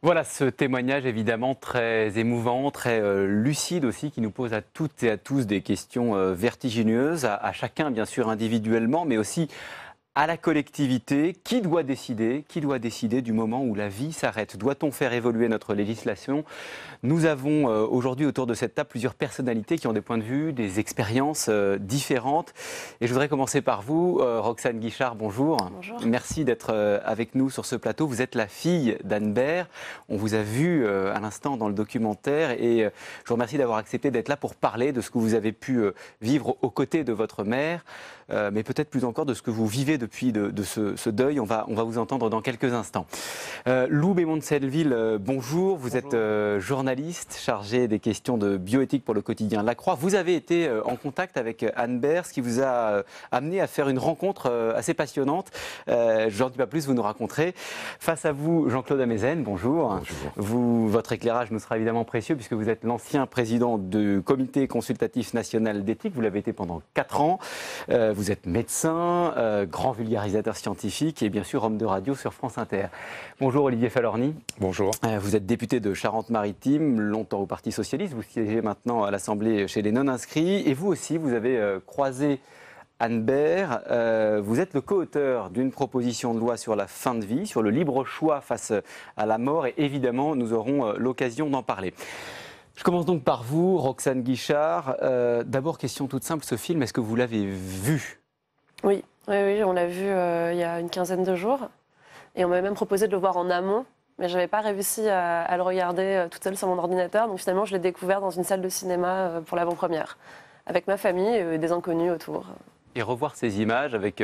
Voilà ce témoignage évidemment très émouvant, très lucide aussi, qui nous pose à toutes et à tous des questions vertigineuses, à chacun bien sûr individuellement, mais aussi à la collectivité. Qui doit décider du moment où la vie s'arrête? Doit-on faire évoluer notre législation? Nous avons aujourd'hui autour de cette table plusieurs personnalités qui ont des points de vue, des expériences différentes. Et je voudrais commencer par vous, Roxane Guichard, bonjour. Bonjour. Merci d'être avec nous sur ce plateau. Vous êtes la fille d'Anne Bert. On vous a vu à l'instant dans le documentaire et je vous remercie d'avoir accepté d'être là pour parler de ce que vous avez pu vivre aux côtés de votre mère, mais peut-être plus encore de ce que vous vivez depuis de ce deuil. On va vous entendre dans quelques instants. Lou Bémond de Selleville, bonjour. Vous êtes journaliste chargé des questions de bioéthique pour le quotidien La Croix. Vous avez été en contact avec Anne Bert, ce qui vous a amené à faire une rencontre assez passionnante. Je n'en dis pas plus, vous nous raconterez. Face à vous, Jean-Claude Amezen, bonjour. Bonjour. Votre éclairage nous sera évidemment précieux puisque vous êtes l'ancien président du Comité consultatif national d'éthique. Vous l'avez été pendant 4 ans. Vous êtes médecin, grand vulgarisateur scientifique et bien sûr homme de radio sur France Inter. Bonjour Olivier Falorni. Bonjour. Vous êtes député de Charente-Maritime, longtemps au Parti Socialiste. Vous siégez maintenant à l'Assemblée chez les non-inscrits. Et vous aussi, vous avez croisé Anne Bert. Vous êtes le co-auteur d'une proposition de loi sur la fin de vie, sur le libre choix face à la mort. Et évidemment, nous aurons l'occasion d'en parler. Je commence donc par vous, Roxane Guichard. D'abord, question toute simple, ce film, est-ce que vous l'avez vu? Oui, on l'a vu il y a une quinzaine de jours. Et on m'avait même proposé de le voir en amont, mais je n'avais pas réussi à le regarder toute seule sur mon ordinateur. Donc finalement, je l'ai découvert dans une salle de cinéma pour l'avant-première, avec ma famille et des inconnus autour. Et revoir ces images avec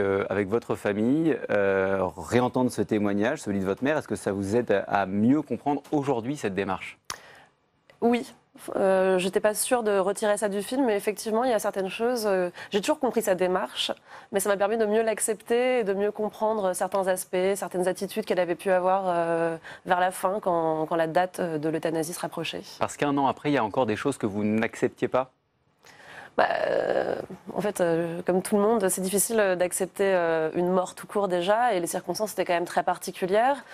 votre famille, réentendre ce témoignage, celui de votre mère, est-ce que ça vous aide à mieux comprendre aujourd'hui cette démarche? Oui. Je n'étais pas sûre de retirer ça du film, mais effectivement, il y a certaines choses. J'ai toujours compris sa démarche, mais ça m'a permis de mieux l'accepter et de mieux comprendre certains aspects, certaines attitudes qu'elle avait pu avoir vers la fin, quand la date de l'euthanasie se rapprochait. Parce qu'un an après, il y a encore des choses que vous n'acceptiez pas? En fait, comme tout le monde, c'est difficile d'accepter une mort tout court déjà, et les circonstances étaient quand même très particulières.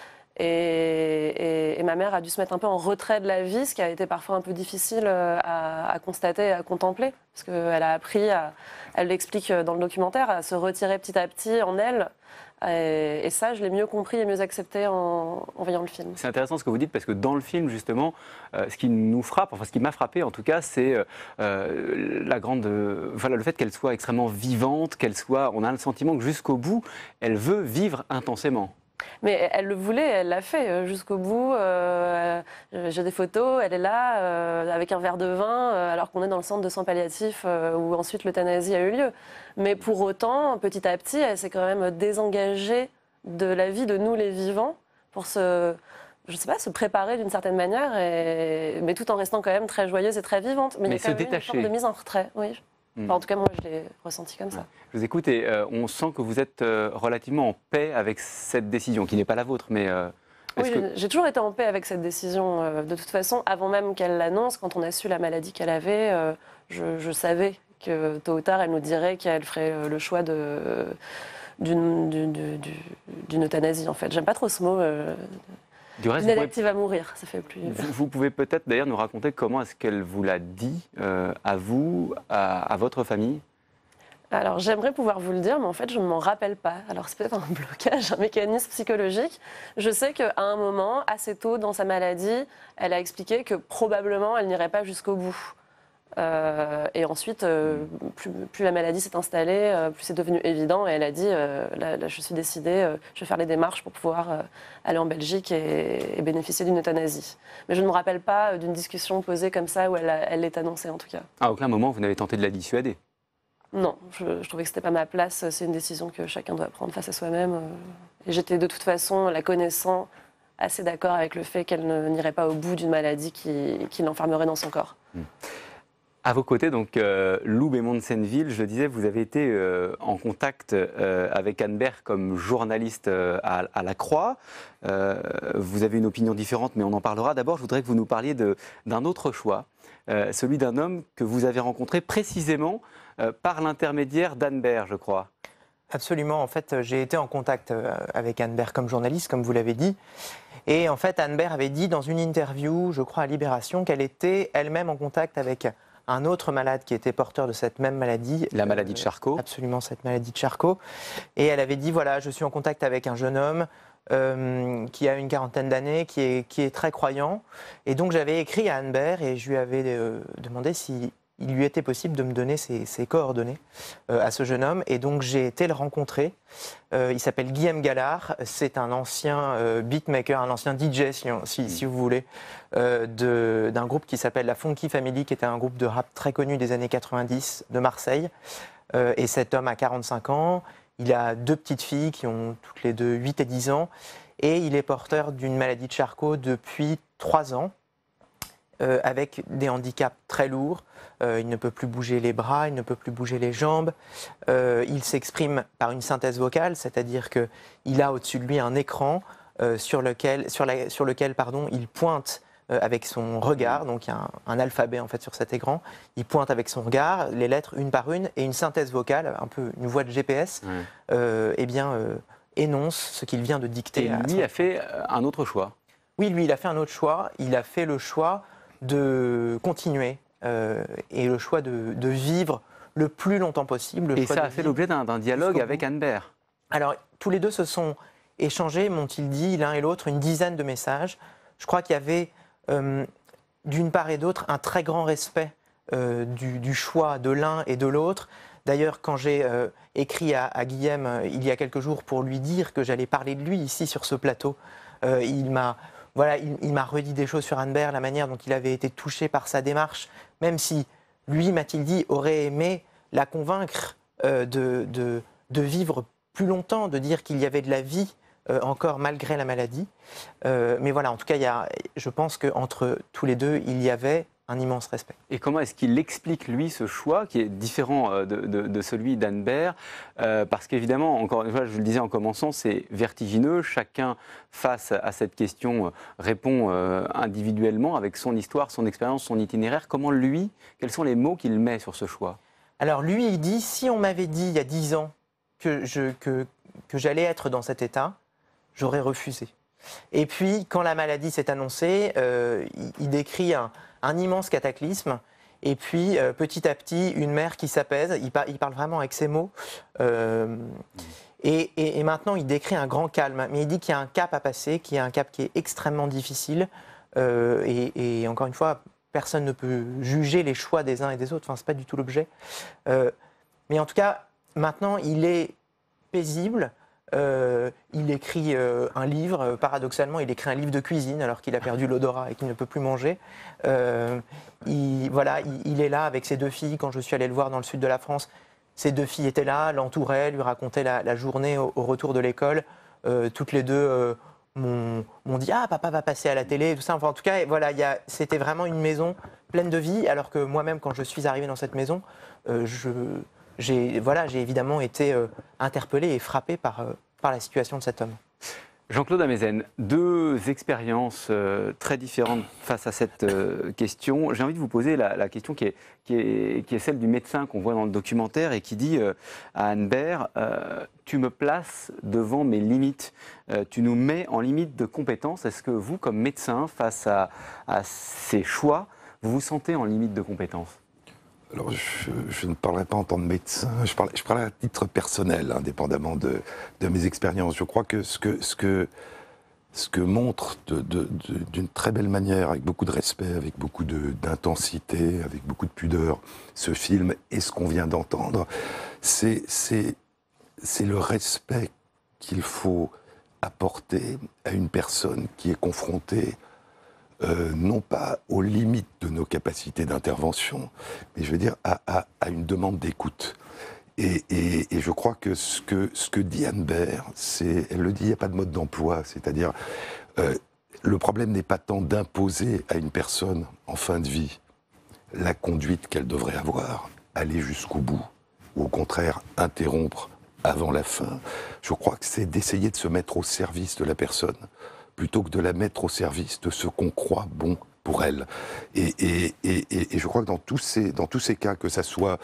Et ma mère a dû se mettre un peu en retrait de la vie, ce qui a été parfois un peu difficile à constater, à contempler, parce qu'elle a appris, elle l'explique dans le documentaire, à se retirer petit à petit en elle. Et ça, je l'ai mieux compris et mieux accepté en voyant le film. C'est intéressant ce que vous dites, parce que dans le film, justement, ce qui nous frappe, enfin ce qui m'a frappé en tout cas, c'est le fait qu'elle soit extrêmement vivante, on a le sentiment que jusqu'au bout, elle veut vivre intensément. Mais elle le voulait, elle l'a fait jusqu'au bout. J'ai des photos, elle est là avec un verre de vin, alors qu'on est dans le centre de soins palliatifs où ensuite l'euthanasie a eu lieu. Mais pour autant, petit à petit, elle s'est quand même désengagée de la vie de nous les vivants pour se préparer d'une certaine manière, mais tout en restant quand même très joyeuse et très vivante. Mais il y a quand même une forme de mise en retrait, oui. Enfin, en tout cas, moi, je l'ai ressenti comme ça. Je vous écoute et on sent que vous êtes relativement en paix avec cette décision, qui n'est pas la vôtre, mais... Oui, j'ai toujours été en paix avec cette décision. De toute façon, avant même qu'elle l'annonce, quand on a su la maladie qu'elle avait, je savais que tôt ou tard, elle nous dirait qu'elle ferait le choix d'une euthanasie, en fait. J'aime pas trop ce mot. Du reste, une élective à mourir, ça fait plus... Vous pouvez peut-être d'ailleurs nous raconter comment est-ce qu'elle vous l'a dit à vous, à votre famille? Alors, j'aimerais pouvoir vous le dire, mais en fait, je ne m'en rappelle pas. Alors, c'est peut-être un blocage, un mécanisme psychologique. Je sais qu'à un moment, assez tôt dans sa maladie, elle a expliqué que probablement, elle n'irait pas jusqu'au bout. Et ensuite, plus la maladie s'est installée, plus c'est devenu évident. Et elle a dit, là, je suis décidée, je vais faire les démarches pour pouvoir aller en Belgique et bénéficier d'une euthanasie. Mais je ne me rappelle pas d'une discussion posée comme ça où elle l'est annoncée, en tout cas. À aucun moment, vous n'avez tenté de la dissuader? Non, je trouvais que ce n'était pas ma place. C'est une décision que chacun doit prendre face à soi-même. Et j'étais de toute façon, la connaissant, assez d'accord avec le fait qu'elle n'irait pas au bout d'une maladie qui l'enfermerait dans son corps. À vos côtés, donc, Lou Bémond de Selleville, je le disais, vous avez été en contact avec Anne Bert comme journaliste à La Croix. Vous avez une opinion différente, mais on en parlera. D'abord, je voudrais que vous nous parliez d'un autre choix, celui d'un homme que vous avez rencontré précisément par l'intermédiaire d'Anne Bert, je crois. Absolument. En fait, j'ai été en contact avec Anne Bert comme journaliste, comme vous l'avez dit. Et en fait, Anne Baer avait dit dans une interview, je crois à Libération, qu'elle était elle-même en contact avec un autre malade qui était porteur de cette même maladie. La maladie de Charcot. Absolument, cette maladie de Charcot. Et elle avait dit, voilà, je suis en contact avec un jeune homme qui a une quarantaine d'années, qui est très croyant. Et donc j'avais écrit à Anne Baer et je lui avais demandé si il lui était possible de me donner ses coordonnées à ce jeune homme. Et donc j'ai été le rencontrer. Il s'appelle Guillaume Gallard. C'est un ancien beatmaker, un ancien DJ, si vous voulez, d'un groupe qui s'appelle la Funky Family, qui était un groupe de rap très connu des années 90 de Marseille. Et cet homme a 45 ans. Il a 2 petites filles qui ont toutes les deux 8 et 10 ans. Et il est porteur d'une maladie de Charcot depuis 3 ans. Avec des handicaps très lourds. Il ne peut plus bouger les bras, il ne peut plus bouger les jambes. Il s'exprime par une synthèse vocale, c'est-à-dire qu'il a au-dessus de lui un écran sur lequel il pointe avec son regard. Donc il y a un alphabet en fait sur cet écran. Il pointe avec son regard les lettres une par une et une synthèse vocale, un peu une voix de GPS, énonce ce qu'il vient de dicter. Et lui a fait un autre choix. Oui, lui, il a fait un autre choix. Il a fait le choix de continuer et le choix de vivre le plus longtemps possible. Et ça a fait l'objet d'un dialogue avec Anne Baer. Alors, tous les deux se sont échangés, m'ont-ils dit, l'un et l'autre, une dizaine de messages. Je crois qu'il y avait, d'une part et d'autre, un très grand respect du choix de l'un et de l'autre. D'ailleurs, quand j'ai écrit à Guillaume il y a quelques jours pour lui dire que j'allais parler de lui ici sur ce plateau, il m'a redit des choses sur Anne Baer, la manière dont il avait été touché par sa démarche, même si lui, m'a-t-il dit, aurait aimé la convaincre de vivre plus longtemps, de dire qu'il y avait de la vie encore malgré la maladie. Mais voilà, en tout cas, je pense qu'entre tous les deux, il y avait un immense respect. Et comment est-ce qu'il explique, lui, ce choix qui est différent de celui d'Anne Baer parce qu'évidemment, encore une fois, je le disais en commençant, c'est vertigineux. Chacun, face à cette question, répond individuellement avec son histoire, son expérience, son itinéraire. Comment lui, quels sont les mots qu'il met sur ce choix? Alors lui, il dit, si on m'avait dit il y a 10 ans que j'allais être dans cet état, j'aurais refusé. Et puis, quand la maladie s'est annoncée, il décrit un immense cataclysme, et puis petit à petit, une mer qui s'apaise. Il parle vraiment avec ces mots. Et maintenant, il décrit un grand calme. Mais il dit qu'il y a un cap à passer, qu'il y a un cap qui est extrêmement difficile. Et encore une fois, personne ne peut juger les choix des uns et des autres. Enfin, ce n'est pas du tout l'objet. Mais en tout cas, maintenant, il est paisible. Il écrit un livre, paradoxalement, il écrit un livre de cuisine alors qu'il a perdu l'odorat et qu'il ne peut plus manger. Il est là avec ses 2 filles. Quand je suis allé le voir dans le sud de la France, ses 2 filles étaient là, l'entouraient, lui racontaient la journée au retour de l'école. Toutes les deux m'ont dit « Ah, papa va passer à la télé », et tout ça. Enfin, en tout cas, voilà, c'était vraiment une maison pleine de vie, alors que moi-même, quand je suis arrivé dans cette maison, j'ai évidemment été interpellé et frappé par la situation de cet homme. Jean-Claude Amezen, 2 expériences très différentes face à cette question. J'ai envie de vous poser la question qui est celle du médecin qu'on voit dans le documentaire et qui dit à Anne Baer tu me places devant mes limites, tu nous mets en limite de compétence. Est-ce que vous, comme médecin, face à ces choix, vous vous sentez en limite de compétence? Alors, je ne parlerai pas en tant que médecin, je parlerai à titre personnel, indépendamment de mes expériences. Je crois que ce que montre d'une très belle manière, avec beaucoup de respect, avec beaucoup d'intensité, avec beaucoup de pudeur, ce film et ce qu'on vient d'entendre, c'est le respect qu'il faut apporter à une personne qui est confrontée non pas aux limites de nos capacités d'intervention, mais je veux dire à une demande d'écoute. Et je crois que ce que dit Anne Baer, elle le dit, il n'y a pas de mode d'emploi, c'est-à-dire le problème n'est pas tant d'imposer à une personne en fin de vie la conduite qu'elle devrait avoir, aller jusqu'au bout, ou au contraire interrompre avant la fin. Je crois que c'est d'essayer de se mettre au service de la personne, plutôt que de la mettre au service de ce qu'on croit bon pour elle. Et je crois que dans tous ces cas, que ça soit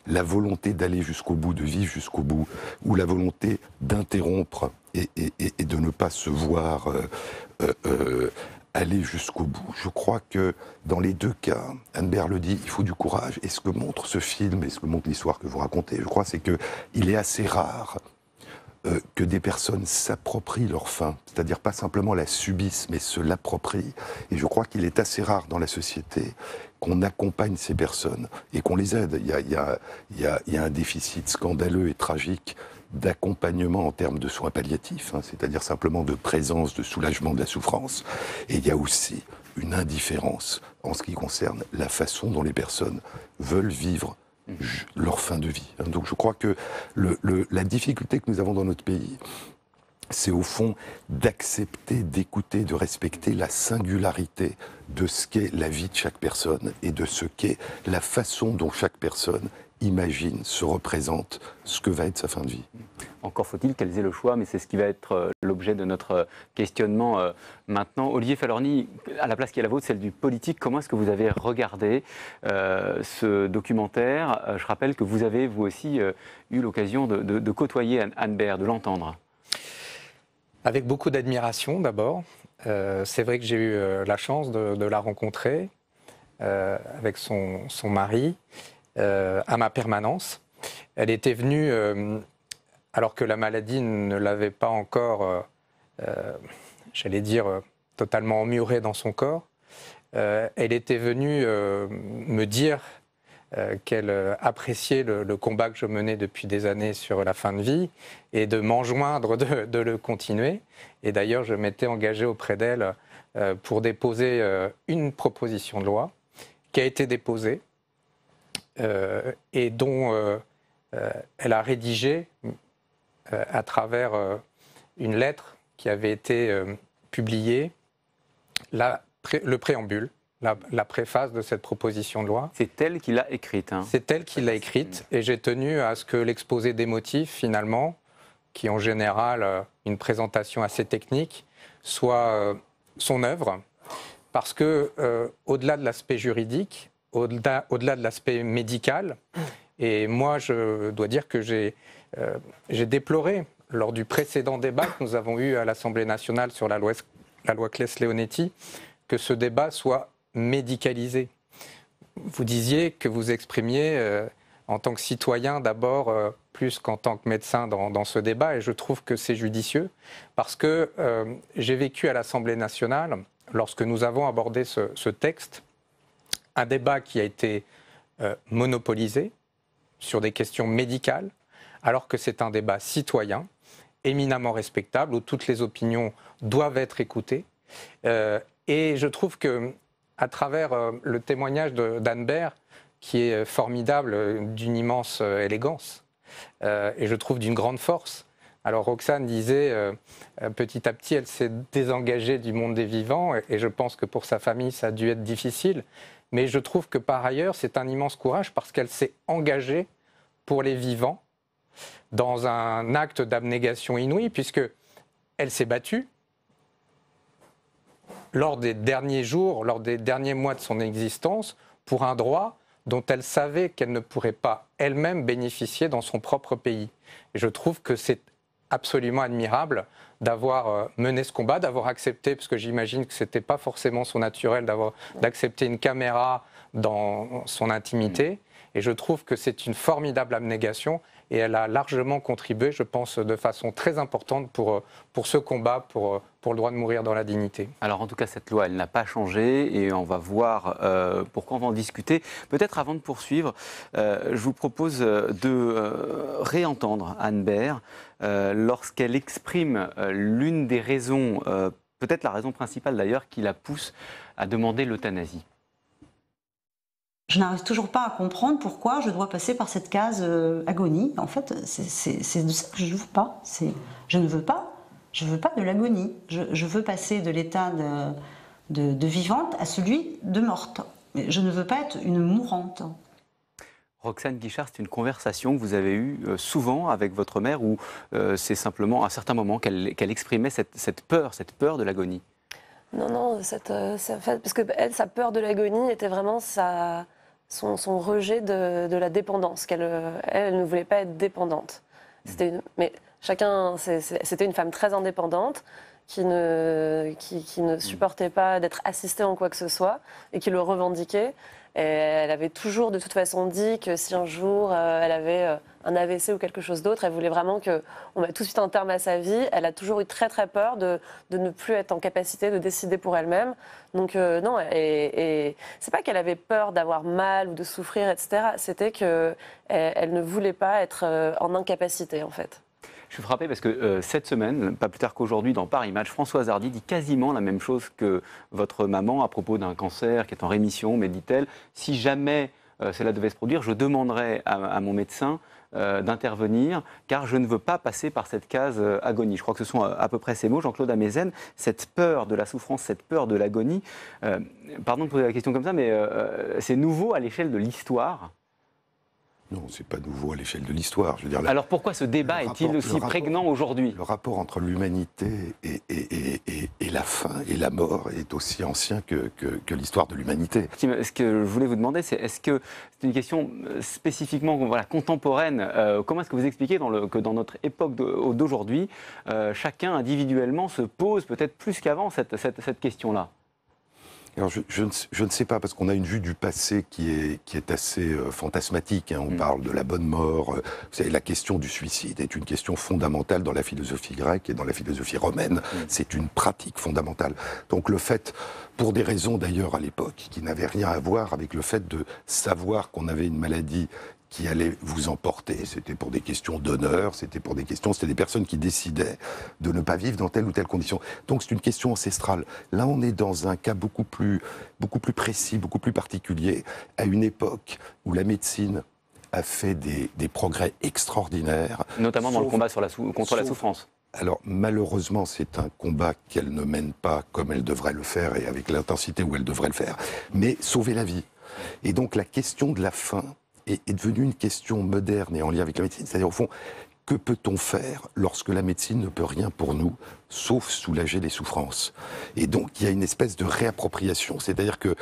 la volonté d'aller jusqu'au bout, de vivre jusqu'au bout, ou la volonté d'interrompre et de ne pas se voir aller jusqu'au bout. Je crois que dans les deux cas, Anne-Bert le dit, il faut du courage. Et ce que montre ce film, et ce que montre l'histoire que vous racontez, je crois, c'est qu'il est assez rare que des personnes s'approprient leur fin, c'est-à-dire pas simplement la subissent, mais se l'approprient. Et je crois qu'il est assez rare dans la société qu'on accompagne ces personnes et qu'on les aide. Il y a un déficit scandaleux et tragique d'accompagnement en termes de soins palliatifs, hein, c'est-à-dire simplement de présence, de soulagement de la souffrance. Et il y a aussi une indifférence en ce qui concerne la façon dont les personnes veulent vivre leur fin de vie. Donc je crois que la difficulté que nous avons dans notre pays, c'est au fond d'accepter, d'écouter, de respecter la singularité de ce qu'est la vie de chaque personne et de ce qu'est la façon dont chaque personne imagine, se représente ce que va être sa fin de vie. Encore faut-il qu'elles aient le choix, mais c'est ce qui va être l'objet de notre questionnement maintenant. Olivier Falorni, à la place qui est la vôtre, celle du politique, comment est-ce que vous avez regardé ce documentaire? Je rappelle que vous avez, vous aussi, eu l'occasion de côtoyer Anne-Bert, de l'entendre. Avec beaucoup d'admiration d'abord. C'est vrai que j'ai eu la chance de la rencontrer avec son mari à ma permanence. Elle était venue alors que la maladie ne l'avait pas encore, j'allais dire, totalement emmurée dans son corps. Elle était venue me dire qu'elle appréciait le combat que je menais depuis des années sur la fin de vie et de m'enjoindre de le continuer. Et d'ailleurs, je m'étais engagé auprès d'elle pour déposer une proposition de loi qui a été déposée et dont elle a rédigé à travers une lettre qui avait été publiée, le préambule, la préface de cette proposition de loi. C'est elle qui l'a écrite. Hein. C'est elle qui l'a écrite et j'ai tenu à ce que l'exposé des motifs, finalement, qui est en général une présentation assez technique, soit son œuvre. Parce que, au-delà de l'aspect juridique, au-delà de l'aspect médical, et moi, je dois dire que j'ai déploré, lors du précédent débat que nous avons eu à l'Assemblée nationale sur la loi Claes-Leonetti, que ce débat soit médicalisé. Vous disiez que vous exprimiez en tant que citoyen d'abord, plus qu'en tant que médecin dans ce débat, et je trouve que c'est judicieux, parce que j'ai vécu à l'Assemblée nationale, lorsque nous avons abordé ce texte, un débat qui a été monopolisé sur des questions médicales, alors que c'est un débat citoyen, éminemment respectable, où toutes les opinions doivent être écoutées. Et je trouve que, à travers le témoignage d'Anne-Bert, qui est formidable, d'une immense élégance, et je trouve d'une grande force. Alors Roxane disait, petit à petit, elle s'est désengagée du monde des vivants, et je pense que pour sa famille, ça a dû être difficile. Mais je trouve que par ailleurs, c'est un immense courage parce qu'elle s'est engagée pour les vivants dans un acte d'abnégation inouïe, puisqu'elle s'est battue lors des derniers jours, lors des derniers mois de son existence, pour un droit dont elle savait qu'elle ne pourrait pas elle-même bénéficier dans son propre pays. Et je trouve que c'est absolument admirable d'avoir mené ce combat, d'avoir accepté, parce que j'imagine que ce n'était pas forcément son naturel, d'accepter une caméra dans son intimité. Et je trouve que c'est une formidable abnégation et elle a largement contribué, je pense, de façon très importante pour ce combat, pour le droit de mourir dans la dignité. Alors en tout cas, cette loi, elle n'a pas changé et on va voir pourquoi on va en discuter. Peut-être avant de poursuivre, je vous propose de réentendre Anne-Bert lorsqu'elle exprime l'une des raisons, peut-être la raison principale d'ailleurs, qui la pousse à demander l'euthanasie. Je n'arrive toujours pas à comprendre pourquoi je dois passer par cette case agonie. En fait, c'est de ça que je ne veux pas. Je ne veux pas de l'agonie. Je veux passer de l'état de vivante à celui de morte. Je ne veux pas être une mourante. Roxane Guichard, c'est une conversation que vous avez eue souvent avec votre mère où c'est simplement à certains moments qu'elle exprimait cette peur de l'agonie. Non, parce que elle, sa peur de l'agonie était vraiment son rejet de la dépendance. Elle ne voulait pas être dépendante. Mais C'était une femme très indépendante qui ne supportait pas d'être assistée en quoi que ce soit et qui le revendiquait. Et elle avait toujours de toute façon dit que si un jour elle avait un AVC ou quelque chose d'autre, elle voulait vraiment qu'on mette tout de suite un terme à sa vie. Elle a toujours eu très très peur de ne plus être en capacité de décider pour elle-même. Donc non, et c'est pas qu'elle avait peur d'avoir mal ou de souffrir, etc. C'était qu'elle ne voulait pas être en incapacité en fait. Je suis frappé parce que cette semaine, pas plus tard qu'aujourd'hui, dans Paris Match, Françoise Hardy dit quasiment la même chose que votre maman à propos d'un cancer qui est en rémission, mais dit-elle, si jamais cela devait se produire, je demanderais à mon médecin d'intervenir, car je ne veux pas passer par cette case agonie. Je crois que ce sont à peu près ces mots. Jean-Claude Amezen, cette peur de la souffrance, cette peur de l'agonie, pardon de poser la question comme ça, mais c'est nouveau à l'échelle de l'histoire. Non, c'est pas nouveau à l'échelle de l'histoire. Je veux dire, alors pourquoi ce débat est-il aussi prégnant aujourd'hui? Le rapport entre l'humanité et la fin et la mort est aussi ancien que l'histoire de l'humanité. Ce que je voulais vous demander, c'est est-ce que c'est une question spécifiquement contemporaine? Comment est-ce que vous expliquez que dans notre époque d'aujourd'hui, chacun individuellement se pose peut-être plus qu'avant cette question-là? Alors je ne sais pas, parce qu'on a une vue du passé qui est assez fantasmatique. On parle de la bonne mort. Vous savez, la question du suicide est une question fondamentale dans la philosophie grecque et dans la philosophie romaine. C'est une pratique fondamentale. Donc le fait, pour des raisons d'ailleurs à l'époque, qui n'avaient rien à voir avec le fait de savoir qu'on avait une maladie qui allait vous emporter. C'était pour des questions d'honneur, c'était des personnes qui décidaient de ne pas vivre dans telle ou telle condition. Donc c'est une question ancestrale. Là, on est dans un cas beaucoup plus précis, beaucoup plus particulier, à une époque où la médecine a fait des progrès extraordinaires. Notamment dans le combat contre la souffrance. Alors malheureusement, c'est un combat qu'elle ne mène pas comme elle devrait le faire et avec l'intensité où elle devrait le faire, mais sauver la vie. Et donc la question de la fin est devenue une question moderne et en lien avec la médecine. C'est-à-dire, au fond, que peut-on faire lorsque la médecine ne peut rien pour nous, sauf soulager les souffrances? Et donc, il y a une espèce de réappropriation. C'est-à-dire que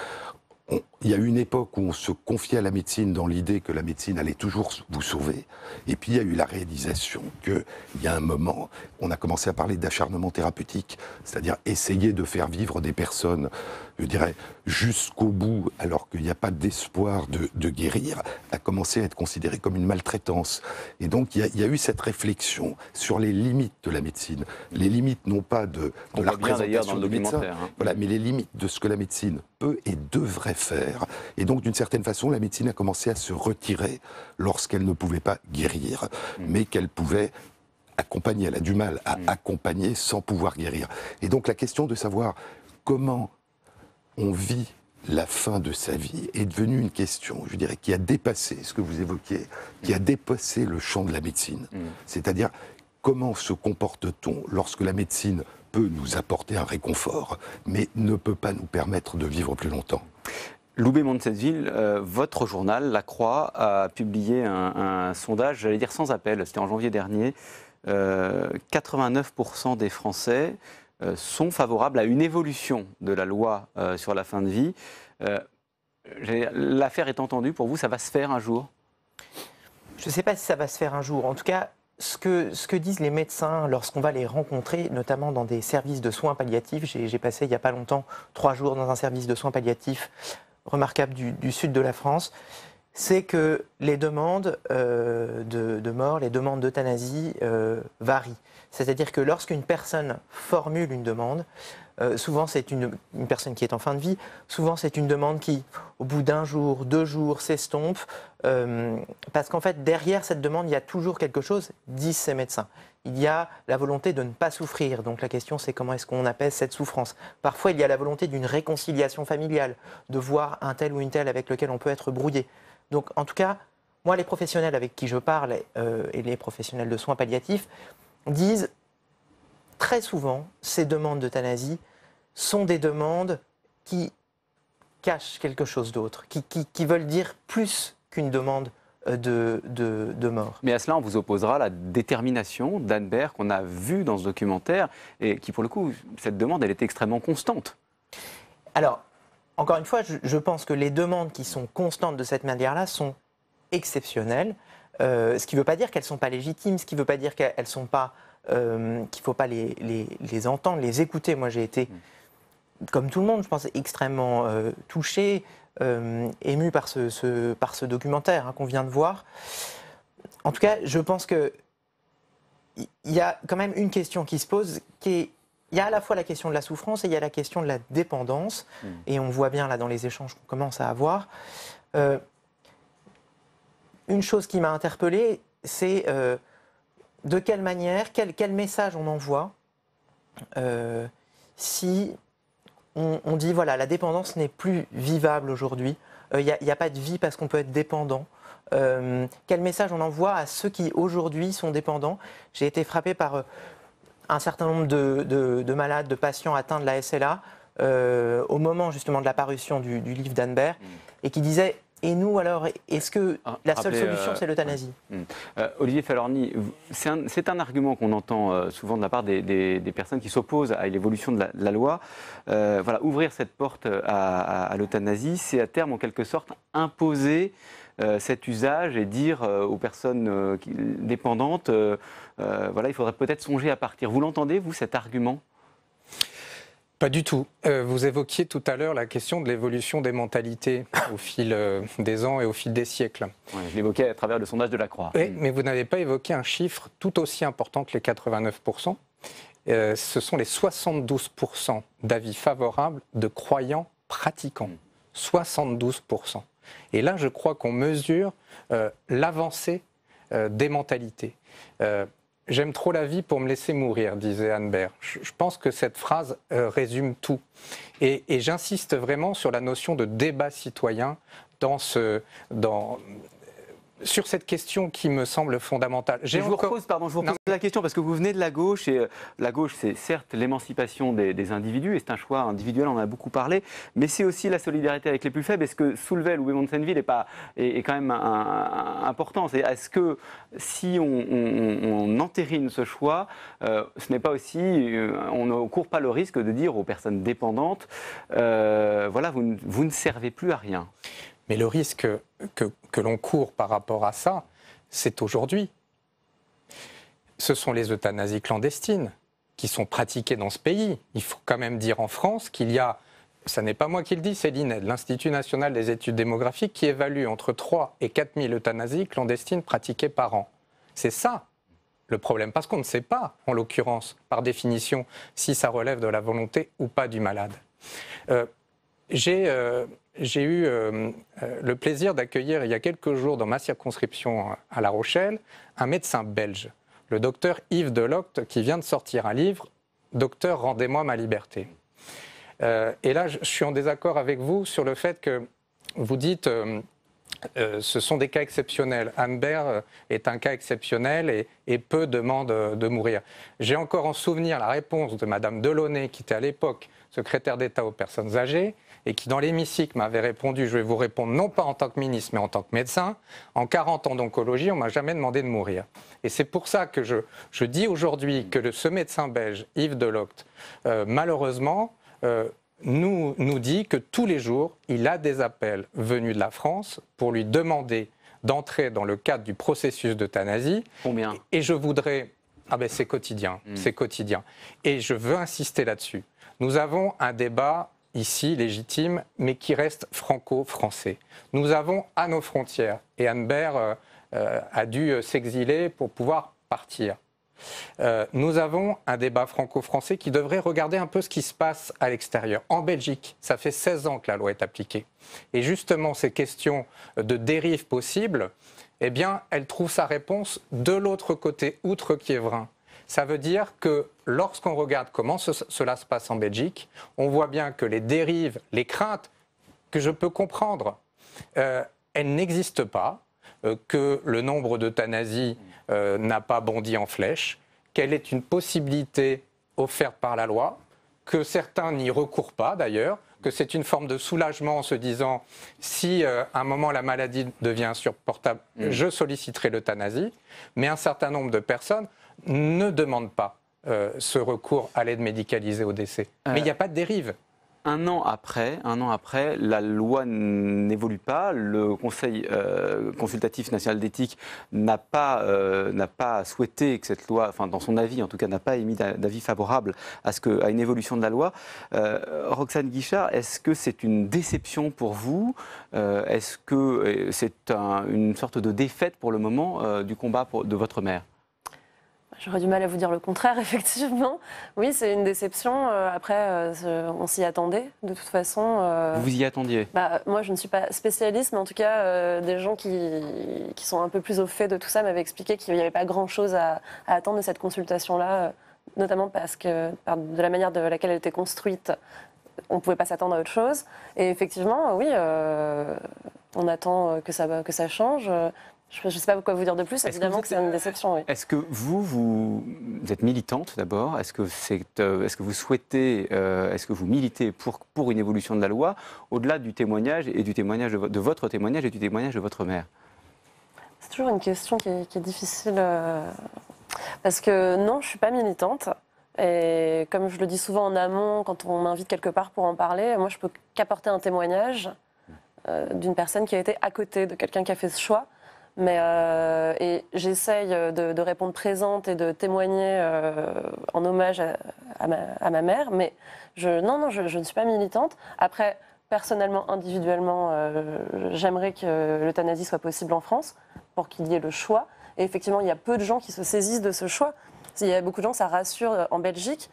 il y a eu une époque où on se confiait à la médecine dans l'idée que la médecine allait toujours vous sauver. Et puis, il y a eu la réalisation qu'il y a un moment, on a commencé à parler d'acharnement thérapeutique, c'est-à-dire essayer de faire vivre des personnes, je dirais, jusqu'au bout, alors qu'il n'y a pas d'espoir de guérir, a commencé à être considéré comme une maltraitance. Et donc, il y a eu cette réflexion sur les limites de la médecine. Les limites, non pas de la représentation du médecin, voilà, mais les limites de ce que la médecine peut et devrait faire. Et donc, d'une certaine façon, la médecine a commencé à se retirer lorsqu'elle ne pouvait pas guérir, mais qu'elle pouvait accompagner. Elle a du mal à accompagner sans pouvoir guérir. Et donc, la question de savoir comment on vit la fin de sa vie est devenue une question, je dirais, qui a dépassé ce que vous évoquiez, qui a dépassé le champ de la médecine. C'est-à-dire, comment se comporte-t-on lorsque la médecine peut nous apporter un réconfort, mais ne peut pas nous permettre de vivre plus longtemps? Loubet Montsetteville, votre journal, La Croix, a publié un sondage, j'allais dire sans appel, c'était en janvier dernier. 89% des Français sont favorables à une évolution de la loi sur la fin de vie. L'affaire est entendue, pour vous, ça va se faire un jour? Je ne sais pas si ça va se faire un jour. En tout cas, ce que disent les médecins lorsqu'on va les rencontrer, notamment dans des services de soins palliatifs, j'ai passé il n'y a pas longtemps 3 jours dans un service de soins palliatifs remarquable du sud de la France, c'est que les demandes de mort, les demandes d'euthanasie varient. C'est-à-dire que lorsqu'une personne formule une demande, souvent c'est une personne qui est en fin de vie, souvent c'est une demande qui, au bout d'1 jour, 2 jours, s'estompe, parce qu'en fait, derrière cette demande, il y a toujours quelque chose, disent ces médecins. Il y a la volonté de ne pas souffrir. Donc la question, c'est comment est-ce qu'on apaise cette souffrance. Parfois, il y a la volonté d'une réconciliation familiale, de voir un tel ou une telle avec lequel on peut être brouillé. Donc en tout cas, moi, les professionnels avec qui je parle, et les professionnels de soins palliatifs, disent très souvent, ces demandes d'euthanasie sont des demandes qui cachent quelque chose d'autre, qui veulent dire plus qu'une demande de mort. Mais à cela, on vous opposera la détermination d'Anne Bert qu'on a vue dans ce documentaire et qui, pour le coup, cette demande, elle est extrêmement constante. Alors, encore une fois, je pense que les demandes qui sont constantes de cette manière-là sont exceptionnelles, ce qui ne veut pas dire qu'elles ne sont pas légitimes, ce qui ne veut pas dire qu'elles sont pas, qu'il ne faut pas les entendre, les écouter. Moi, j'ai été, comme tout le monde, je pense, extrêmement touché, ému par ce documentaire qu'on vient de voir. En tout cas, je pense qu'il y a quand même une question qui se pose, il y a à la fois la question de la souffrance et il y a la question de la dépendance. Et on voit bien là dans les échanges qu'on commence à avoir. Une chose qui m'a interpellé, c'est de quelle manière, quel message on envoie si on dit voilà, la dépendance n'est plus vivable aujourd'hui, il n'y a pas de vie parce qu'on peut être dépendant. Quel message on envoie à ceux qui aujourd'hui sont dépendants? J'ai été frappé par un certain nombre de malades, de patients atteints de la SLA au moment justement de la parution du livre d'Anne Baer et qui disaient et nous alors, est-ce que la seule solution c'est l'euthanasie? Olivier Falorni, c'est un argument qu'on entend souvent de la part des personnes qui s'opposent à l'évolution de la loi. Voilà, ouvrir cette porte à l'euthanasie, c'est à terme en quelque sorte imposer cet usage et dire aux personnes dépendantes, voilà, il faudrait peut-être songer à partir. Vous l'entendez, vous, cet argument? Pas du tout. Vous évoquiez tout à l'heure la question de l'évolution des mentalités au fil des ans et au fil des siècles. Ouais, je l'évoquais à travers le sondage de la Croix. Oui, mais vous n'avez pas évoqué un chiffre tout aussi important que les 89%. Ce sont les 72% d'avis favorables de croyants pratiquants. 72%. Et là, je crois qu'on mesure l'avancée des mentalités. J'aime trop la vie pour me laisser mourir, disait Anne Baer. Je pense que cette phrase résume tout. Et j'insiste vraiment sur la notion de débat citoyen sur cette question qui me semble fondamentale. Je vous repose la question parce que vous venez de la gauche et la gauche, c'est certes l'émancipation des individus et c'est un choix individuel, on en a beaucoup parlé, mais c'est aussi la solidarité avec les plus faibles. Est-ce que Soulvel ou Bémont-de-Senneville est quand même important? Est-ce que si on entérine ce choix, ce n'est pas aussi, on ne court pas le risque de dire aux personnes dépendantes, voilà, vous ne servez plus à rien? Mais le risque que l'on court par rapport à ça, c'est aujourd'hui. Ce sont les euthanasies clandestines qui sont pratiquées dans ce pays. Il faut quand même dire en France qu'il y a, ça n'est pas moi qui le dis, c'est l'INED, l'Institut national des études démographiques, qui évalue entre 3 et 4 000 euthanasies clandestines pratiquées par an. C'est ça le problème, parce qu'on ne sait pas, en l'occurrence, par définition, si ça relève de la volonté ou pas du malade. J'ai eu le plaisir d'accueillir il y a quelques jours dans ma circonscription à La Rochelle un médecin belge, le docteur Yves Delocte, qui vient de sortir un livre « Docteur, rendez-moi ma liberté ». Et là, je suis en désaccord avec vous sur le fait que vous dites ce sont des cas exceptionnels. Anne Baer est un cas exceptionnel et peu demandent de mourir. J'ai encore en souvenir la réponse de Madame Delaunay, qui était à l'époque secrétaire d'État aux personnes âgées, et qui, dans l'hémicycle, m'avait répondu, je vais vous répondre non pas en tant que ministre, mais en tant que médecin. En 40 ans d'oncologie, on ne m'a jamais demandé de mourir. Et c'est pour ça que je dis aujourd'hui que ce médecin belge, Yves Delocte, malheureusement, nous dit que tous les jours, il a des appels venus de la France pour lui demander d'entrer dans le cadre du processus d'euthanasie. Combien? Et je voudrais... Ah ben c'est quotidien, c'est quotidien. Et je veux insister là-dessus. Nous avons un débat ici légitime, mais qui reste franco-français. Nous avons à nos frontières, et Anne Baer a dû s'exiler pour pouvoir partir. Nous avons un débat franco-français qui devrait regarder un peu ce qui se passe à l'extérieur. En Belgique, ça fait 16 ans que la loi est appliquée. Et justement, ces questions de dérive possible, eh bien, elle trouve sa réponse de l'autre côté, outre Quiévrain. Ça veut dire que lorsqu'on regarde comment cela se passe en Belgique, on voit bien que les dérives, les craintes, que je peux comprendre, elles n'existent pas, que le nombre d'euthanasies n'a pas bondi en flèche, qu'elle est une possibilité offerte par la loi, que certains n'y recourent pas d'ailleurs, que c'est une forme de soulagement en se disant si à un moment la maladie devient insupportable, je solliciterai l'euthanasie, mais un certain nombre de personnes ne demandent pas ce recours à l'aide médicalisée au décès. Mais il n'y a pas de dérive. un an après, la loi n'évolue pas. Le Conseil consultatif national d'éthique n'a pas souhaité que cette loi, enfin dans son avis en tout cas, n'a pas émis d'avis favorable à une évolution de la loi. Roxane Guichard, est-ce que c'est une déception pour vous? Est-ce que c'est une sorte de défaite pour le moment du combat de votre mère? J'aurais du mal à vous dire le contraire, effectivement. Oui, c'est une déception. Après, on s'y attendait, de toute façon. Vous y attendiez? Moi, je ne suis pas spécialiste, mais en tout cas, des gens qui sont un peu plus au fait de tout ça m'avaient expliqué qu'il n'y avait pas grand-chose à attendre de cette consultation-là, notamment parce que, de la manière de laquelle elle était construite, on ne pouvait pas s'attendre à autre chose. Et effectivement, oui, on attend que ça change. Je ne sais pas quoi vous dire de plus, évidemment que c'est une déception. Oui. Est-ce que vous êtes militante d'abord? Est-ce que vous souhaitez, est-ce que vous militez pour une évolution de la loi, au-delà du témoignage et du témoignage de votre témoignage et du témoignage de votre mère? C'est toujours une question qui est difficile, parce que non, je ne suis pas militante. Et comme je le dis souvent en amont, quand on m'invite quelque part pour en parler, moi je peux qu'apporter un témoignage d'une personne qui a été à côté de quelqu'un qui a fait ce choix. Mais et j'essaye de répondre présente et de témoigner en hommage à ma mère, mais je ne suis pas militante. Après, personnellement, individuellement, j'aimerais que l'euthanasie soit possible en France pour qu'il y ait le choix. Et effectivement, il y a peu de gens qui se saisissent de ce choix. Il y a beaucoup de gens, ça rassure. En Belgique,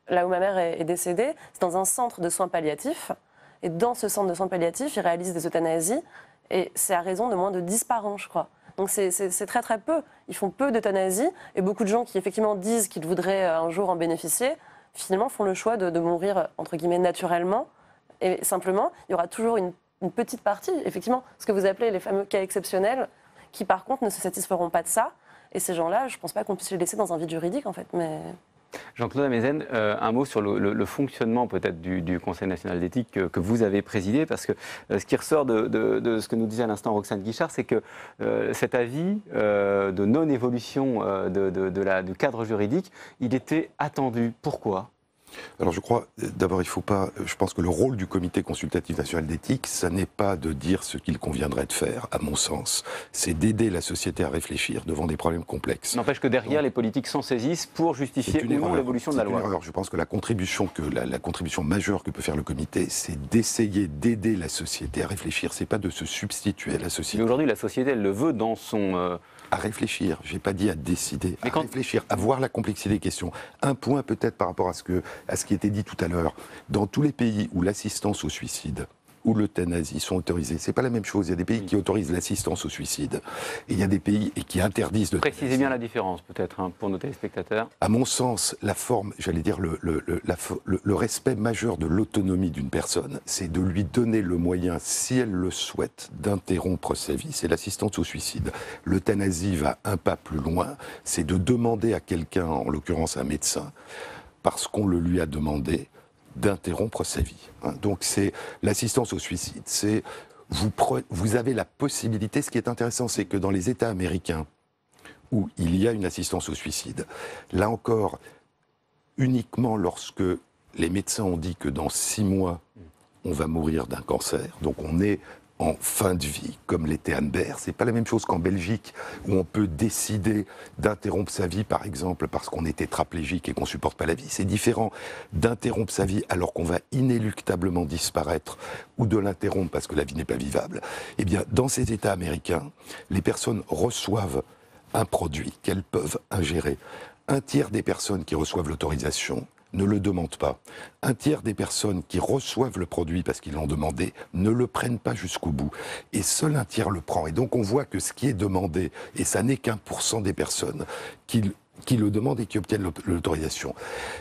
là où ma mère est décédée, c'est dans un centre de soins palliatifs. Et dans ce centre de soins palliatifs, ils réalisent des euthanasies. Et c'est à raison de moins de 10 par an, je crois. Donc c'est très très peu. Ils font peu d'euthanasie. Et beaucoup de gens qui effectivement disent qu'ils voudraient un jour en bénéficier, finalement font le choix de mourir, entre guillemets, naturellement. Et simplement, il y aura toujours une petite partie, effectivement, ce que vous appelez les fameux cas exceptionnels, qui par contre ne se satisferont pas de ça. Et ces gens-là, je ne pense pas qu'on puisse les laisser dans un vide juridique, en fait. Mais... Jean-Claude Amezen, un mot sur le fonctionnement peut-être du Conseil national d'éthique que vous avez présidé, parce que ce qui ressort de ce que nous disait à l'instant Roxane Guichard, c'est que cet avis de non-évolution du cadre juridique, il était attendu. Pourquoi ? Alors je crois, d'abord, je pense que le rôle du Comité consultatif national d'éthique, ça n'est pas de dire ce qu'il conviendrait de faire, à mon sens. C'est d'aider la société à réfléchir devant des problèmes complexes. N'empêche que derrière, les politiques s'en saisissent pour justifier ou non l'évolution de la loi. Je pense que la contribution majeure que peut faire le Comité, c'est d'essayer d'aider la société à réfléchir. C'est pas de se substituer à la société. Mais aujourd'hui, la société, elle le veut dans son... À réfléchir, j'ai pas dit à décider, à réfléchir, à voir la complexité des questions. Un point peut-être par rapport à ce qui était dit tout à l'heure. Dans tous les pays où l'assistance au suicide ou l'euthanasie sont autorisées, c'est pas la même chose. Il y a des pays qui autorisent l'assistance au suicide et il y a des pays qui interdisent l'euthanasie. Précisez bien la différence peut-être pour nos téléspectateurs. À mon sens, la forme, j'allais dire le respect majeur de l'autonomie d'une personne, c'est de lui donner le moyen, si elle le souhaite, d'interrompre sa vie. C'est l'assistance au suicide. L'euthanasie va un pas plus loin, c'est de demander à quelqu'un, en l'occurrence un médecin, parce qu'on le lui a demandé, d'interrompre sa vie. Donc c'est l'assistance au suicide, c'est vous avez la possibilité, ce qui est intéressant, c'est que dans les États américains, où il y a une assistance au suicide, là encore, uniquement lorsque les médecins ont dit que dans 6 mois, on va mourir d'un cancer, donc on est en fin de vie, comme l'était Anne Bert. C'est pas la même chose qu'en Belgique, où on peut décider d'interrompre sa vie, par exemple, parce qu'on est tétraplégique et qu'on supporte pas la vie. C'est différent d'interrompre sa vie alors qu'on va inéluctablement disparaître, ou de l'interrompre parce que la vie n'est pas vivable. Eh bien, dans ces États américains, les personnes reçoivent un produit qu'elles peuvent ingérer. Un tiers des personnes qui reçoivent l'autorisation ne le demandent pas. Un tiers des personnes qui reçoivent le produit parce qu'ils l'ont demandé ne le prennent pas jusqu'au bout. Et seul un tiers le prend. Et donc on voit que ce qui est demandé, et ça n'est qu'1% des personnes qui le demandent et qui obtiennent l'autorisation.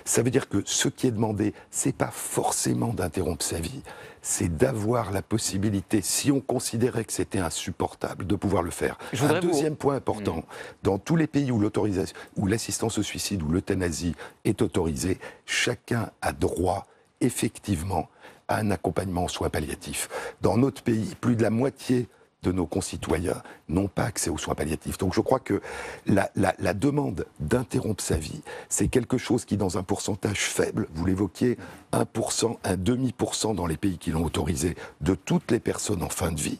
Ça veut dire que ce qui est demandé, c'est pas forcément d'interrompre sa vie, c'est d'avoir la possibilité, si on considérait que c'était insupportable, de pouvoir le faire. Un deuxième point important, dans tous les pays où l'assistance au suicide ou l'euthanasie est autorisée, chacun a droit, effectivement, à un accompagnement en soins palliatifs. Dans notre pays, plus de la moitié de nos concitoyens n'ont pas accès aux soins palliatifs. Donc je crois que la demande d'interrompre sa vie, c'est quelque chose qui, dans un pourcentage faible, vous l'évoquiez, 1%, un demi% dans les pays qui l'ont autorisé, de toutes les personnes en fin de vie,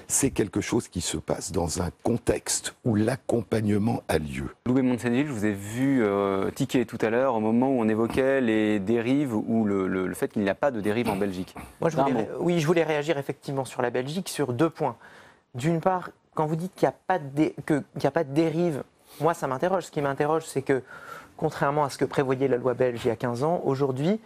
c'est quelque chose qui se passe dans un contexte où l'accompagnement a lieu. Louis Monseneville, je vous ai vu tiquer tout à l'heure au moment où on évoquait les dérives ou le fait qu'il n'y a pas de dérive en Belgique. Moi, je voulais réagir effectivement sur la Belgique sur 2 points. D'une part, quand vous dites qu'il n'y a pas de dérive, moi ça m'interroge. Ce qui m'interroge, c'est que, contrairement à ce que prévoyait la loi belge il y a 15 ans, aujourd'hui,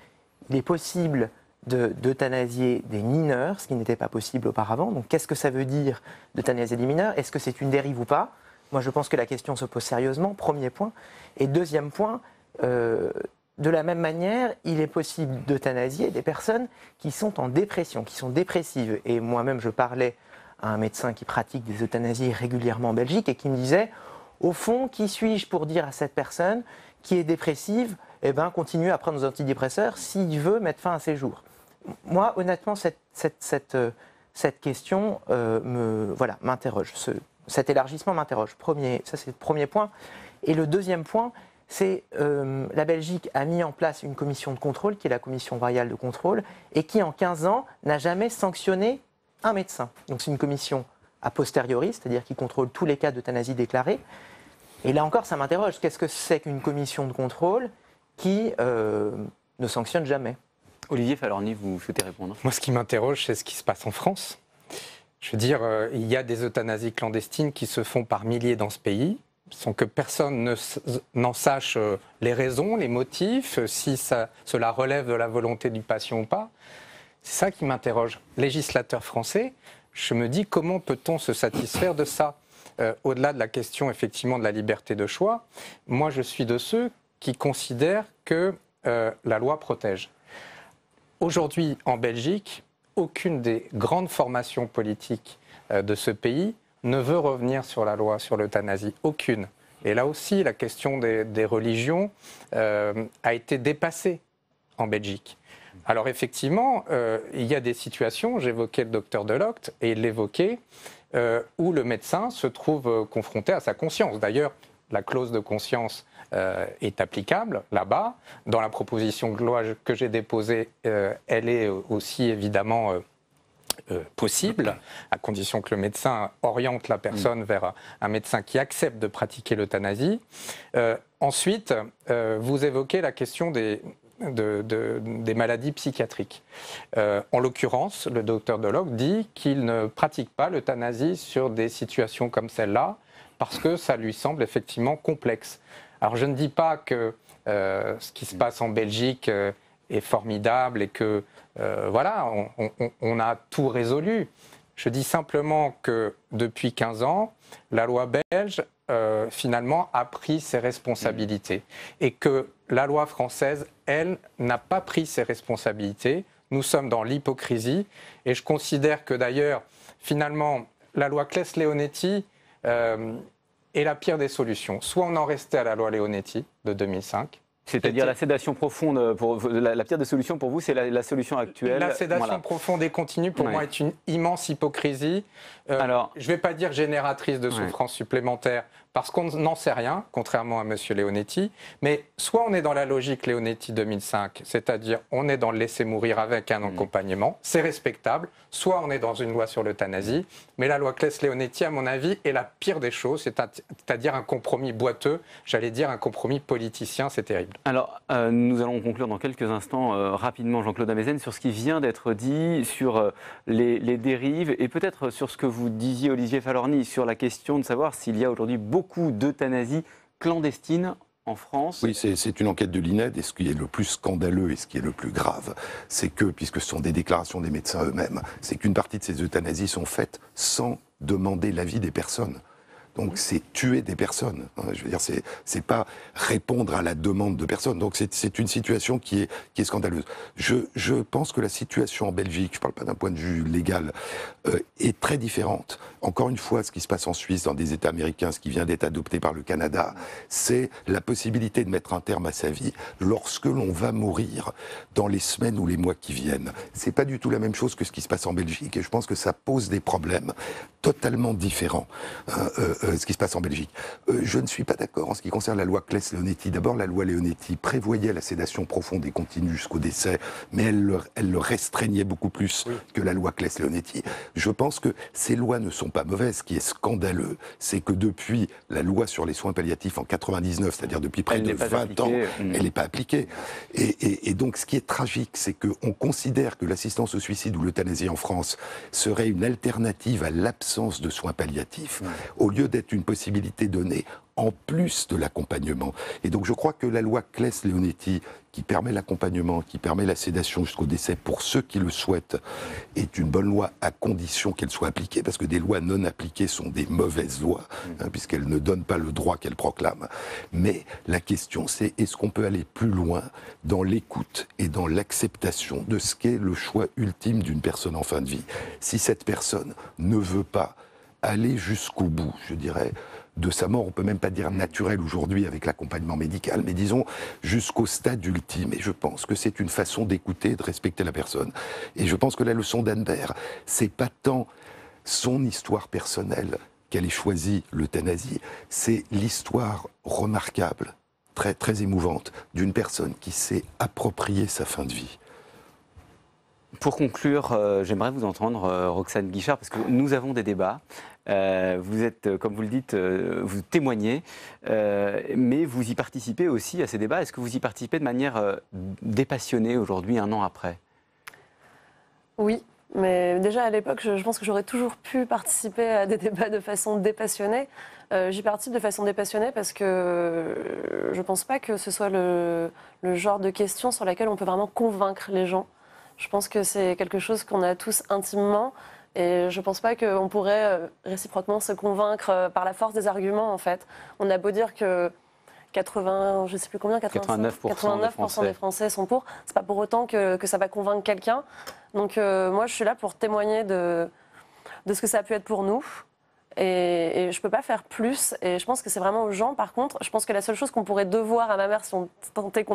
il est possible d'euthanasier des mineurs, ce qui n'était pas possible auparavant. Donc qu'est-ce que ça veut dire d'euthanasier des mineurs? Est-ce que c'est une dérive ou pas? Moi je pense que la question se pose sérieusement, premier point. Et deuxième point, de la même manière, il est possible d'euthanasier des personnes qui sont en dépression, qui sont dépressives. Et moi-même je parlais à un médecin qui pratique des euthanasies régulièrement en Belgique et qui me disait, au fond, qui suis-je pour dire à cette personne qui est dépressive, eh ben, continue à prendre nos antidépresseurs s'il veut mettre fin à ses jours. Moi, honnêtement, cette question m'interroge. Cet élargissement m'interroge. Ça, c'est le premier point. Et le deuxième point, c'est la Belgique a mis en place une commission de contrôle, qui est la commission royale de contrôle, et qui, en 15 ans, n'a jamais sanctionné un médecin. Donc c'est une commission a posteriori, c'est-à-dire qui contrôle tous les cas d'euthanasie déclarés. Et là encore, ça m'interroge. Qu'est-ce que c'est qu'une commission de contrôle qui ne sanctionne jamais? Olivier Falorni, vous souhaitez répondre? Moi, ce qui m'interroge, c'est ce qui se passe en France. Je veux dire, il y a des euthanasies clandestines qui se font par milliers dans ce pays, sans que personne n'en sache les raisons, les motifs, si cela relève de la volonté du patient ou pas. C'est ça qui m'interroge. Législateur français, je me dis comment peut-on se satisfaire de ça? Au-delà de la question effectivement de la liberté de choix, moi je suis de ceux qui considèrent que la loi protège. Aujourd'hui en Belgique, aucune des grandes formations politiques de ce pays ne veut revenir sur la loi sur l'euthanasie. Aucune. Et là aussi, la question des religions a été dépassée en Belgique. Alors effectivement, il y a des situations, j'évoquais le docteur Delocte, et il l'évoquait, où le médecin se trouve confronté à sa conscience. D'ailleurs, la clause de conscience est applicable là-bas. Dans la proposition de loi que j'ai déposée, elle est aussi évidemment possible, à condition que le médecin oriente la personne vers un médecin qui accepte de pratiquer l'euthanasie. Ensuite, vous évoquez la question des maladies psychiatriques. En l'occurrence, le docteur Delocte dit qu'il ne pratique pas l'euthanasie sur des situations comme celle-là parce que ça lui semble effectivement complexe. Alors je ne dis pas que ce qui se passe en Belgique est formidable et que voilà, on a tout résolu. Je dis simplement que depuis 15 ans, la loi belge finalement a pris ses responsabilités et que la loi française, elle, n'a pas pris ses responsabilités. Nous sommes dans l'hypocrisie et je considère que d'ailleurs, finalement, la loi Claes-Leonetti est la pire des solutions. Soit on en restait à la loi Leonetti de 2005. C'est-à-dire la sédation profonde, la pire des solutions pour vous, c'est la solution actuelle. La sédation profonde et continue, pour moi, est une immense hypocrisie. Alors, je ne vais pas dire génératrice de souffrance supplémentaire, parce qu'on n'en sait rien, contrairement à M. Leonetti. Mais soit on est dans la logique Leonetti 2005, c'est-à-dire on est dans le laisser mourir avec un accompagnement, c'est respectable. Soit on est dans une loi sur l'euthanasie. Mais la loi Claes-Leonetti, à mon avis, est la pire des choses, c'est-à-dire un compromis boiteux, j'allais dire un compromis politicien, c'est terrible. Alors, nous allons conclure dans quelques instants rapidement, Jean-Claude Amezen, sur ce qui vient d'être dit, sur les dérives et peut-être sur ce que vous disiez, Olivier Falorni, sur la question de savoir s'il y a aujourd'hui beaucoup d'euthanasie clandestine en France. Oui, c'est une enquête de l'INED et ce qui est le plus scandaleux et ce qui est le plus grave, c'est que, puisque ce sont des déclarations des médecins eux-mêmes, c'est qu'une partie de ces euthanasies sont faites sans demander l'avis des personnes. Donc c'est tuer des personnes. Je veux dire, c'est pas répondre à la demande de personnes. Donc c'est une situation qui est scandaleuse. Je pense que la situation en Belgique, je parle pas d'un point de vue légal, est très différente. Encore une fois, ce qui se passe en Suisse, dans des États américains, ce qui vient d'être adopté par le Canada, c'est la possibilité de mettre un terme à sa vie lorsque l'on va mourir dans les semaines ou les mois qui viennent. C'est pas du tout la même chose que ce qui se passe en Belgique, et je pense que ça pose des problèmes totalement différents, ce qui se passe en Belgique. Je ne suis pas d'accord en ce qui concerne la loi Claes-Leonetti. D'abord, la loi Leonetti prévoyait la sédation profonde et continue jusqu'au décès, mais elle le restreignait beaucoup plus que la loi Claes-Leonetti. Je pense que ces lois ne sont pas mauvaises. Ce qui est scandaleux, c'est que depuis la loi sur les soins palliatifs en 99, c'est-à-dire depuis près de 20 ans, elle n'est pas appliquée. Et donc, ce qui est tragique, c'est qu'on considère que l'assistance au suicide ou l'euthanasie en France serait une alternative à l'absence de soins palliatifs, au lieu d'être une possibilité donnée en plus de l'accompagnement. Et donc je crois que la loi Claes-Leonetti, qui permet l'accompagnement, qui permet la sédation jusqu'au décès pour ceux qui le souhaitent, est une bonne loi à condition qu'elle soit appliquée, parce que des lois non appliquées sont des mauvaises lois, puisqu'elles ne donnent pas le droit qu'elles proclament. Mais la question, c'est est-ce qu'on peut aller plus loin dans l'écoute et dans l'acceptation de ce qu'est le choix ultime d'une personne en fin de vie. Si cette personne ne veut pas aller jusqu'au bout, je dirais, de sa mort, on peut même pas dire naturelle aujourd'hui avec l'accompagnement médical, mais disons jusqu'au stade ultime. Et je pense que c'est une façon d'écouter et de respecter la personne. Et je pense que la leçon d'Anne-Bert, c'est pas tant son histoire personnelle qu'elle ait choisi l'euthanasie, c'est l'histoire remarquable, très, très émouvante, d'une personne qui s'est appropriée sa fin de vie. Pour conclure, j'aimerais vous entendre, Roxane Guichard, parce que nous avons des débats. Vous êtes, comme vous le dites, vous témoignez, mais vous y participez aussi à ces débats. Est-ce que vous y participez de manière dépassionnée aujourd'hui, 1 an après? Oui, mais déjà à l'époque, je pense que j'aurais toujours pu participer à des débats de façon dépassionnée. J'y participe de façon dépassionnée parce que je ne pense pas que ce soit le genre de questions sur laquelle on peut vraiment convaincre les gens. Je pense que c'est quelque chose qu'on a tous intimement et je ne pense pas qu'on pourrait réciproquement se convaincre par la force des arguments en fait. On a beau dire que 89% des Français sont pour, c'est pas pour autant que ça va convaincre quelqu'un. Donc moi je suis là pour témoigner de ce que ça a pu être pour nous. Et je ne peux pas faire plus. Et je pense que c'est vraiment aux gens. Par contre, je pense que la seule chose qu'on pourrait devoir à ma mère, si on tentait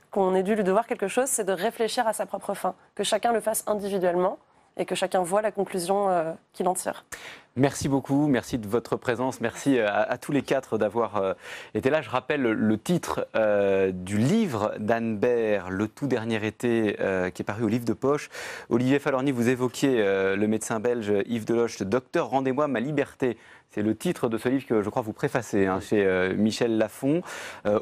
qu'on ait dû lui devoir quelque chose, c'est de réfléchir à sa propre fin. Que chacun le fasse individuellement et que chacun voit la conclusion qu'il en tire. Merci beaucoup, merci de votre présence, merci à tous les 4 d'avoir été là. Je rappelle le titre du livre d'Anne-Bert, Le tout dernier été, qui est paru au Livre de Poche. Olivier Falorni, vous évoquiez le médecin belge Yves Deloche, Docteur, rendez-moi ma liberté. C'est le titre de ce livre que je crois vous préfacez chez Michel Lafon.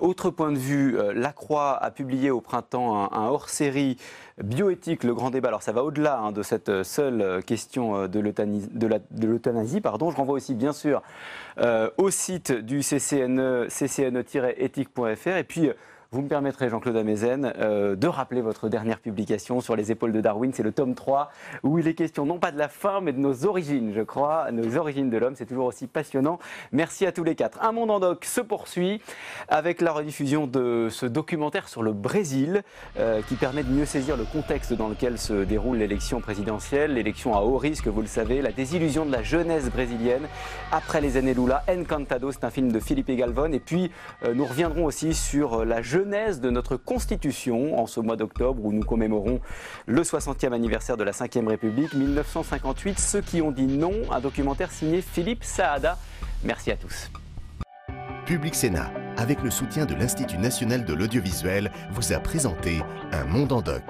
Autre point de vue, La Croix a publié au printemps un hors-série bioéthique, le grand débat. Alors ça va au-delà de cette seule question de l'euthanasie. Je renvoie aussi bien sûr au site du CCNE, ccne-éthique.fr. Et puis vous me permettrez, Jean-Claude Amezen, de rappeler votre dernière publication sur les épaules de Darwin. C'est le tome 3, où il est question non pas de la fin, mais de nos origines, je crois, nos origines de l'homme. C'est toujours aussi passionnant. Merci à tous les 4. Un monde en doc se poursuit avec la rediffusion de ce documentaire sur le Brésil, qui permet de mieux saisir le contexte dans lequel se déroule l'élection présidentielle. L'élection à haut risque, vous le savez, la désillusion de la jeunesse brésilienne après les années Lula. Encantado, c'est un film de Felipe Galvão. Et puis, nous reviendrons aussi sur la jeunesse de notre Constitution en ce mois d'octobre où nous commémorons le 60e anniversaire de la Ve République, 1958, Ceux qui ont dit non, un documentaire signé Philippe Saada. Merci à tous. Public Sénat, avec le soutien de l'Institut national de l'audiovisuel, vous a présenté Un monde en doc.